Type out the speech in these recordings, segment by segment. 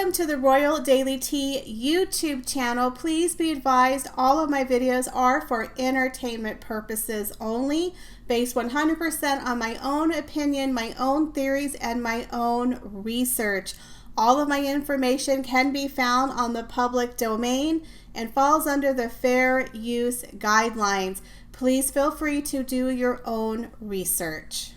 Welcome to the Royal Daily Tea YouTube channel. Please be advised all of my videos are for entertainment purposes only, based 100% on my own opinion, my own theories, and my own research. All of my information can be found on the public domain and falls under the fair use guidelines. Please feel free to do your own research.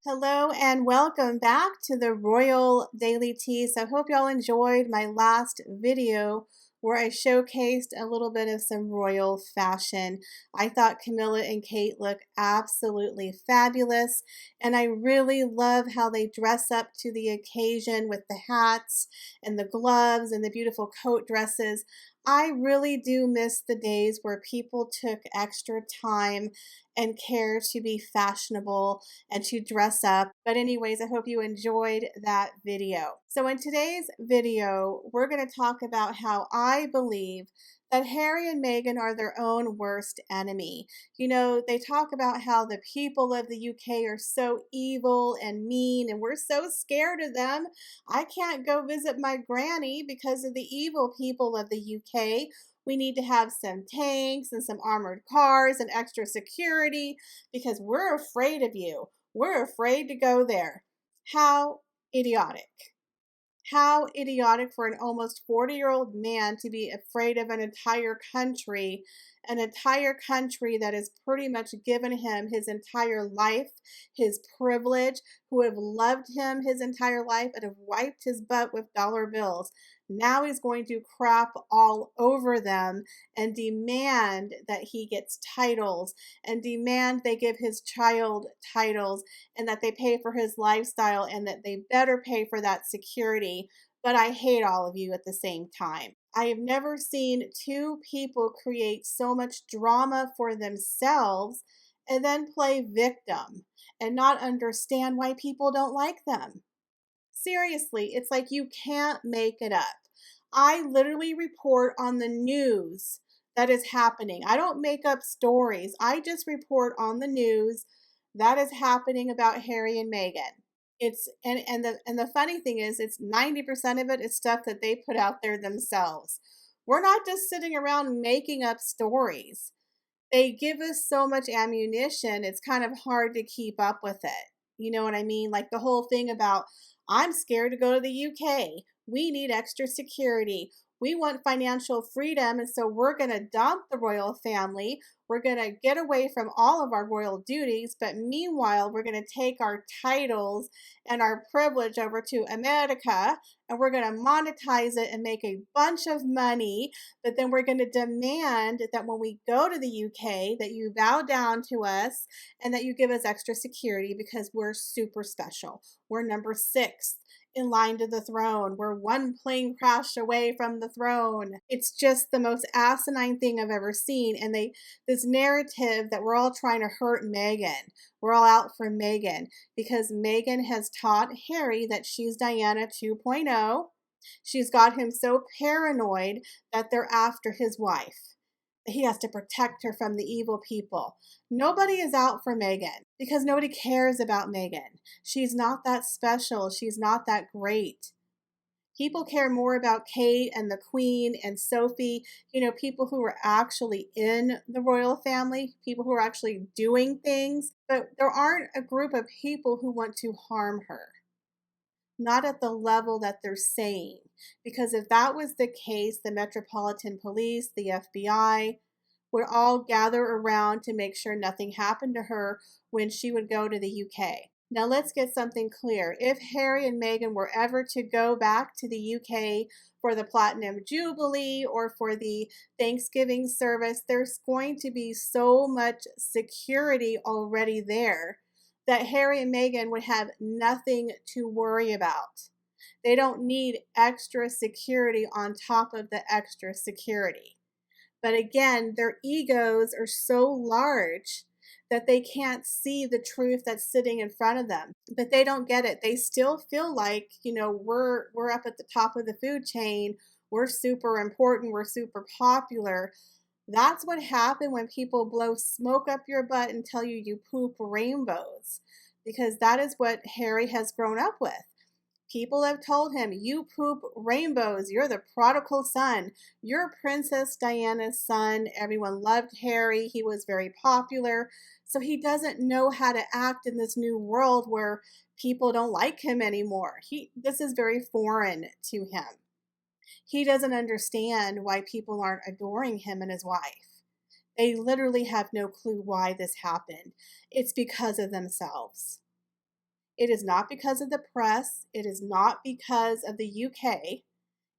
Hello and welcome back to the Royal Daily Tea. So I hope y'all enjoyed my last video where I showcased a little bit of some royal fashion. I thought Camilla and Kate look absolutely fabulous, and I really love how they dress up to the occasion with the hats and the gloves and the beautiful coat dresses. I really do miss the days where people took extra time and care to be fashionable and to dress up. But anyways, I hope you enjoyed that video. So in today's video, we're going to talk about how I believe that Harry and Meghan are their own worst enemy. You know, they talk about how the people of the UK are so evil and mean, and we're so scared of them. I can't go visit my granny because of the evil people of the UK. We need to have some tanks and some armored cars and extra security because we're afraid of you. We're afraid to go there. How idiotic. How idiotic for an almost 40-year-old man to be afraid of an entire country that has pretty much given him his entire life, his privilege, who have loved him his entire life and have wiped his butt with dollar bills. Now he's going to crap all over them and demand that he gets titles and demand they give his child titles and that they pay for his lifestyle and that they better pay for that security. But I hate all of you at the same time. I have never seen two people create so much drama for themselves and then play victim and not understand why people don't like them. Seriously, it's like you can't make it up. I literally report on the news that is happening. I don't make up stories. I just report on the news that is happening about Harry and Meghan. The funny thing is it's 90% of it is stuff that they put out there themselves. We're not just sitting around making up stories. They give us so much ammunition, it's kind of hard to keep up with it. You know what I mean? Like the whole thing about, I'm scared to go to the UK. We need extra security. We want financial freedom, and so we're going to dump the royal family. We're going to get away from all of our royal duties, but meanwhile, we're going to take our titles and our privilege over to America, and we're going to monetize it and make a bunch of money. But then we're going to demand that when we go to the UK, that you bow down to us and that you give us extra security because we're super special. We're number 6 in line to the throne. We're one plane crash away from the throne. It's just the most asinine thing I've ever seen. And this narrative that we're all trying to hurt Meghan. We're all out for Meghan because Meghan has taught Harry that she's Diana 2.0. She's got him so paranoid that they're after his wife. He has to protect her from the evil people. Nobody is out for Meghan because nobody cares about Meghan. She's not that special. She's not that great. People care more about Kate and the Queen and Sophie, you know, people who are actually in the royal family, people who are actually doing things. But there aren't a group of people who want to harm her. Not at the level that they're saying. Because if that was the case, the Metropolitan Police, the FBI, would all gather around to make sure nothing happened to her when she would go to the UK. Now let's get something clear. If Harry and Meghan were ever to go back to the UK for the Platinum Jubilee or for the Thanksgiving service, there's going to be so much security already there that Harry and Meghan would have nothing to worry about. They don't need extra security on top of the extra security. But again, their egos are so large that they can't see the truth that's sitting in front of them. But they don't get it. They still feel like, you know, we're up at the top of the food chain. We're super important. We're super popular. That's what happened when people blow smoke up your butt and tell you you poop rainbows, because that is what Harry has grown up with. People have told him, you poop rainbows. You're the prodigal son. You're Princess Diana's son. Everyone loved Harry. He was very popular. So he doesn't know how to act in this new world where people don't like him anymore. This is very foreign to him. He doesn't understand why people aren't adoring him and his wife. They literally have no clue why this happened. It's because of themselves. It is not because of the press. It is not because of the UK.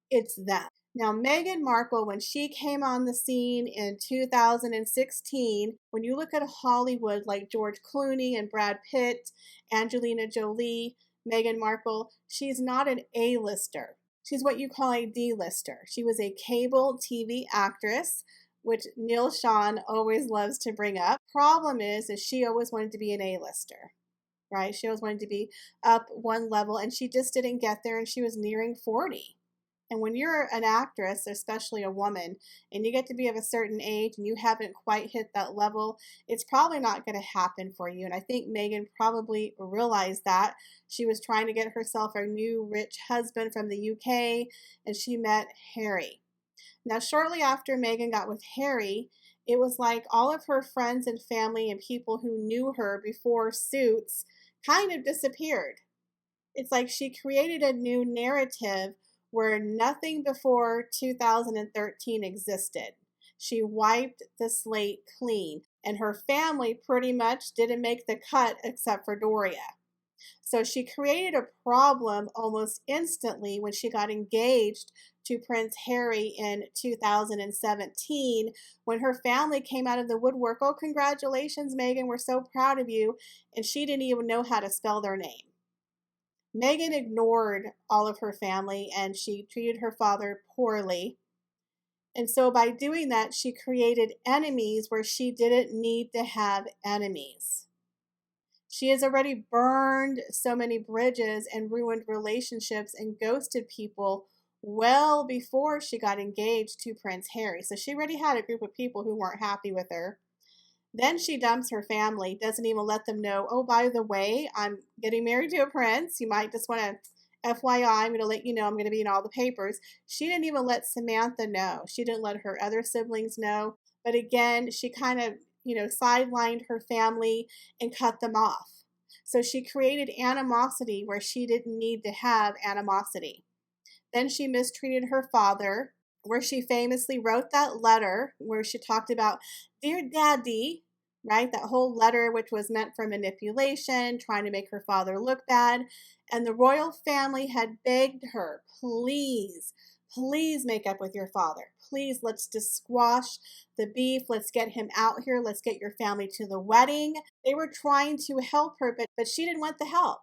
It's them. Now, Meghan Markle, when she came on the scene in 2016, when you look at Hollywood like George Clooney and Brad Pitt, Angelina Jolie, Meghan Markle, she's not an A-lister. She's what you call a D-lister. She was a cable TV actress, which Neil Sean always loves to bring up. Problem is she always wanted to be an A-lister. Right? She always wanted to be up one level, and she just didn't get there, and she was nearing 40. And when you're an actress, especially a woman, and you get to be of a certain age and you haven't quite hit that level, it's probably not going to happen for you. And I think Meghan probably realized that. She was trying to get herself a new rich husband from the UK, and she met Harry. Now, shortly after Meghan got with Harry, it was like all of her friends and family and people who knew her before Suits kind of disappeared. It's like she created a new narrative where nothing before 2013 existed. She wiped the slate clean, and her family pretty much didn't make the cut except for Doria. So she created a problem almost instantly when she got engaged to Prince Harry in 2017, when her family came out of the woodwork. Oh, congratulations, Meghan, we're so proud of you. And she didn't even know how to spell their name. Meghan ignored all of her family, and she treated her father poorly. And so by doing that, she created enemies where she didn't need to have enemies. She has already burned so many bridges and ruined relationships and ghosted people well before she got engaged to Prince Harry. So she already had a group of people who weren't happy with her. Then she dumps her family, doesn't even let them know, oh, by the way, I'm getting married to a prince. You might just want to, FYI, I'm going to let you know I'm going to be in all the papers. She didn't even let Samantha know. She didn't let her other siblings know. But again, she kind of, sidelined her family and cut them off. So she created animosity where she didn't need to have animosity. Then she mistreated her father, where she famously wrote that letter where she talked about, Dear Daddy, right? That whole letter, which was meant for manipulation, trying to make her father look bad. And the royal family had begged her, please make up with your father. Please, let's just squash the beef. Let's get him out here. Let's get your family to the wedding. They were trying to help her, but she didn't want the help.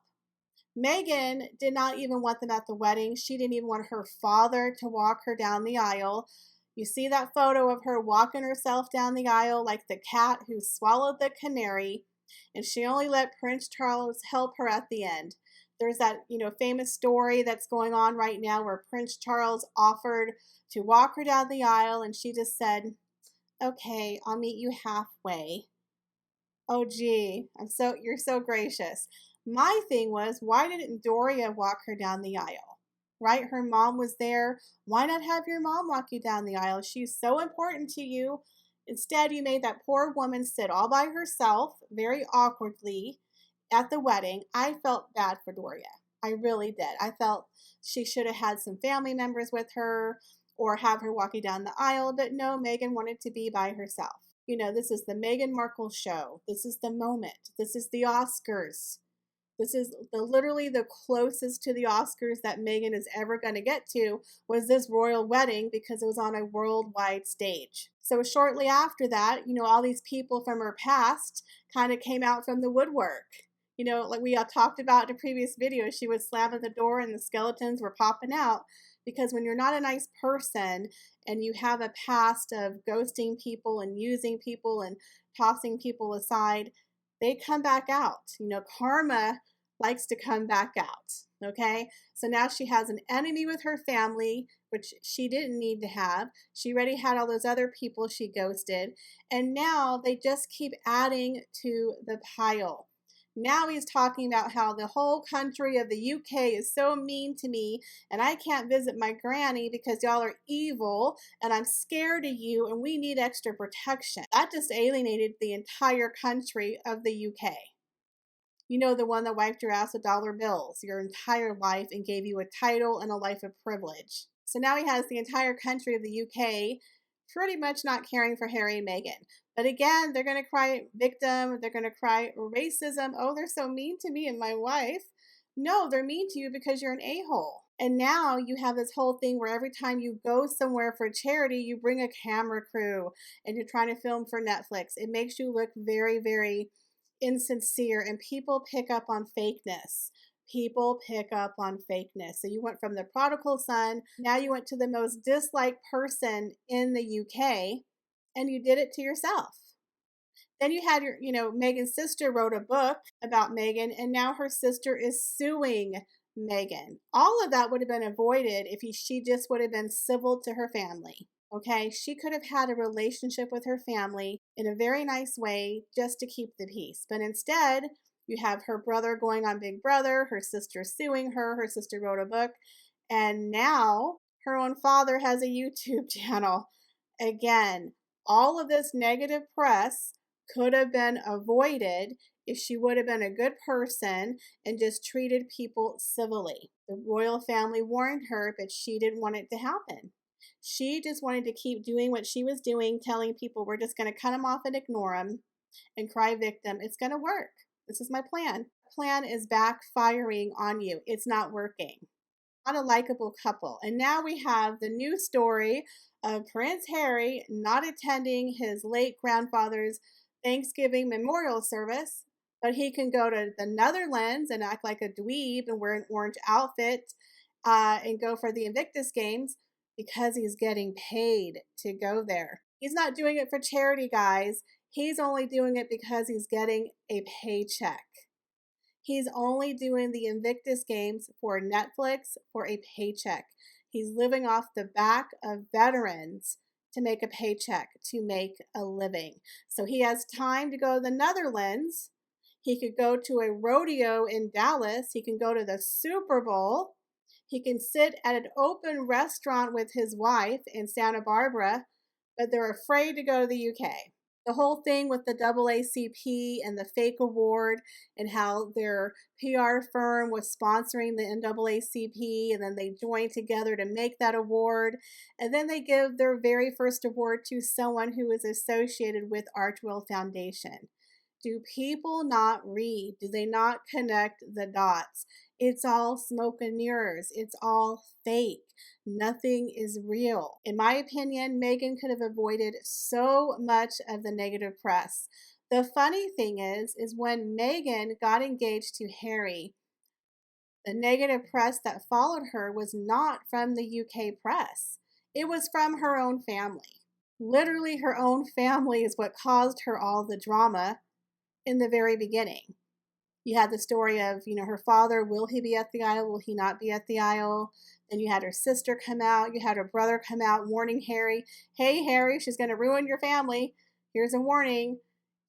Meghan did not even want them at the wedding. She didn't even want her father to walk her down the aisle. You see that photo of her walking herself down the aisle like the cat who swallowed the canary, and she only let Prince Charles help her at the end. There's that, famous story that's going on right now where Prince Charles offered to walk her down the aisle, and she just said, okay, I'll meet you halfway. Oh, gee, you're so gracious. My thing was, why didn't Doria walk her down the aisle? Right? Her mom was there. Why not have your mom walk you down the aisle? She's so important to you. Instead, you made that poor woman sit all by herself, very awkwardly, at the wedding. I felt bad for Doria. I really did. I felt she should have had some family members with her or have her walking down the aisle. But no, Meghan wanted to be by herself. This is the Meghan Markle show. This is the moment. This is the Oscars. This is literally the closest to the Oscars that Meghan is ever going to get to, was this royal wedding, because it was on a worldwide stage. So shortly after that, all these people from her past kind of came out from the woodwork. Like we talked about in a previous video, she would slam at the door and the skeletons were popping out. Because when you're not a nice person and you have a past of ghosting people and using people and tossing people aside, they come back out. Karma likes to come back out. Okay. So now she has an enemy with her family, which she didn't need to have. She already had all those other people she ghosted. And now they just keep adding to the pile. Now he's talking about how the whole country of the UK is so mean to me and I can't visit my granny because y'all are evil and I'm scared of you and we need extra protection. That just alienated the entire country of the UK. You know, the one that wiped your ass with dollar bills your entire life and gave you a title and a life of privilege. So now he has the entire country of the UK pretty much not caring for Harry and Meghan. But again, they're going to cry victim. They're going to cry racism. Oh, they're so mean to me and my wife. No, they're mean to you because you're an a-hole. And now you have this whole thing where every time you go somewhere for charity, you bring a camera crew and you're trying to film for Netflix. It makes you look very, very insincere, and people pick up on fakeness. People pick up on fakeness. So you went from the prodigal son, now you went to the most disliked person in the UK, and you did it to yourself. Then you had Meghan's sister wrote a book about Meghan, and now her sister is suing Meghan. All of that would have been avoided if she just would have been civil to her family. Okay, she could have had a relationship with her family in a very nice way just to keep the peace. But instead, you have her brother going on Big Brother, her sister suing her, her sister wrote a book, and now her own father has a YouTube channel. Again, all of this negative press could have been avoided if she would have been a good person and just treated people civilly. The royal family warned her, but she didn't want it to happen. She just wanted to keep doing what she was doing, telling people we're just going to cut them off and ignore them and cry victim. It's going to work. This is my plan. Plan is backfiring on you. It's not working. Not a likable couple. And now we have the new story of Prince Harry not attending his late grandfather's Thanksgiving memorial service, but he can go to the Netherlands and act like a dweeb and wear an orange outfit and go for the Invictus Games because he's getting paid to go there. He's not doing it for charity, guys. He's only doing it because he's getting a paycheck. He's only doing the Invictus Games for Netflix for a paycheck. He's living off the back of veterans to make a paycheck, to make a living. So he has time to go to the Netherlands. He could go to a rodeo in Dallas. He can go to the Super Bowl. He can sit at an open restaurant with his wife in Santa Barbara, but they're afraid to go to the UK. The whole thing with the AACP and the fake award and how their PR firm was sponsoring the NAACP and then they joined together to make that award. And then they give their very first award to someone who is associated with Archwell Foundation. Do people not read? Do they not connect the dots? It's all smoke and mirrors. It's all fake. Nothing is real. In my opinion, Meghan could have avoided so much of the negative press. The funny thing is when Meghan got engaged to Harry, the negative press that followed her was not from the UK press. It was from her own family. Literally, her own family is what caused her all the drama in the very beginning. You had the story of, her father, will he be at the aisle? Will he not be at the aisle? Then you had her sister come out. You had her brother come out warning Harry, hey, Harry, she's going to ruin your family. Here's a warning.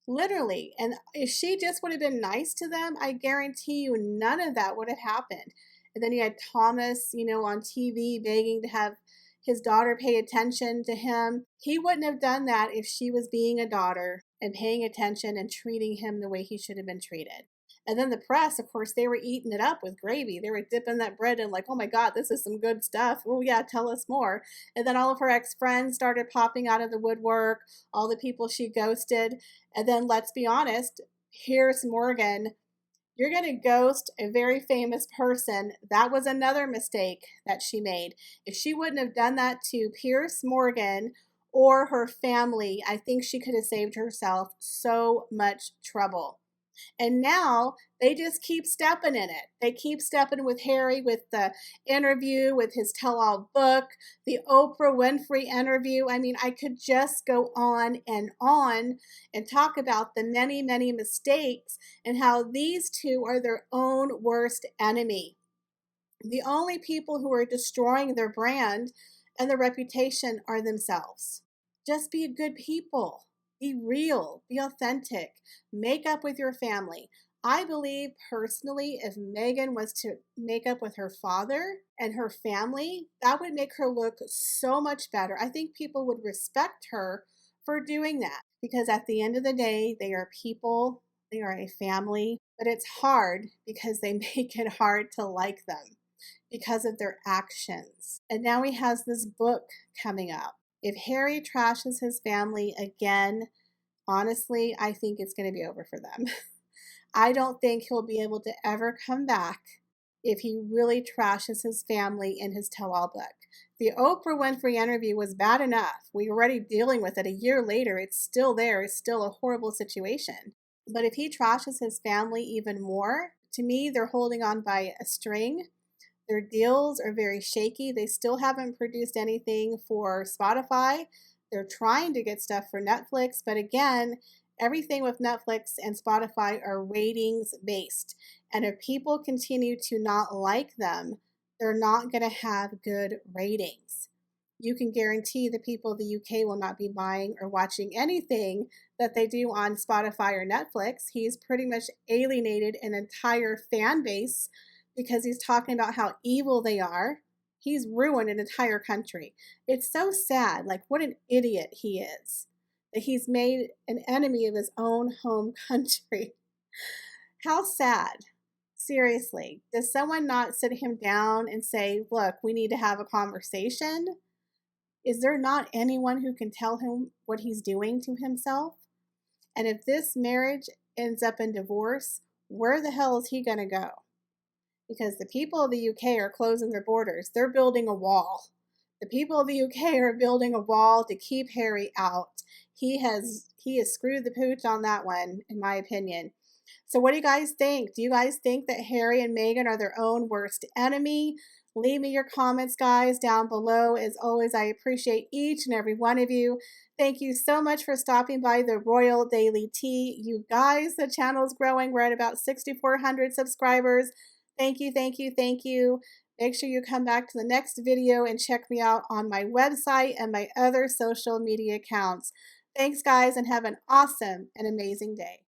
Literally. And if she just would have been nice to them, I guarantee you none of that would have happened. And then you had Thomas, on TV begging to have his daughter pay attention to him. He wouldn't have done that if she was being a daughter and paying attention and treating him the way he should have been treated. And then the press, of course, they were eating it up with gravy. They were dipping that bread in like, oh my God, this is some good stuff. Oh yeah, tell us more. And then all of her ex-friends started popping out of the woodwork, all the people she ghosted. And then let's be honest, here's Morgan. You're going to ghost a very famous person. That was another mistake that she made. If she wouldn't have done that to Piers Morgan or her family, I think she could have saved herself so much trouble. And now they just keep stepping in it. They keep stepping with Harry, with the interview, with his tell-all book, the Oprah Winfrey interview. I mean, I could just go on and talk about the many, many mistakes and how these two are their own worst enemy. The only people who are destroying their brand and their reputation are themselves. Just be good people. Be real, be authentic, make up with your family. I believe personally, if Meghan was to make up with her father and her family, that would make her look so much better. I think people would respect her for doing that because at the end of the day, they are people, they are a family, but it's hard because they make it hard to like them because of their actions. And now he has this book coming up. If Harry trashes his family again, honestly, I think it's going to be over for them. I don't think he'll be able to ever come back if he really trashes his family in his tell-all book. The Oprah Winfrey interview was bad enough. We were already dealing with it a year later. It's still there. It's still a horrible situation. But if he trashes his family even more, to me, they're holding on by a string. Their deals are very shaky. They still haven't produced anything for Spotify. They're trying to get stuff for Netflix, but again, everything with Netflix and Spotify are ratings based. And if people continue to not like them, they're not going to have good ratings. You can guarantee the people of the UK will not be buying or watching anything that they do on Spotify or Netflix. He's pretty much alienated an entire fan base because he's talking about how evil they are. He's ruined an entire country. It's so sad. Like, what an idiot he is. That he's made an enemy of his own home country. How sad. Seriously. Does someone not sit him down and say, look, we need to have a conversation? Is there not anyone who can tell him what he's doing to himself? And if this marriage ends up in divorce, where the hell is he going to go? Because the people of the UK are closing their borders. They're building a wall. The people of the UK are building a wall to keep Harry out. He has screwed the pooch on that one, in my opinion. So what do you guys think? Do you guys think that Harry and Meghan are their own worst enemy? Leave me your comments, guys, down below. As always, I appreciate each and every one of you. Thank you so much for stopping by the Royal Daily Tea. You guys, the channel's growing. We're at about 6,400 subscribers. Thank you, thank you, thank you. Make sure you come back to the next video and check me out on my website and my other social media accounts. Thanks, guys, and have an awesome and amazing day.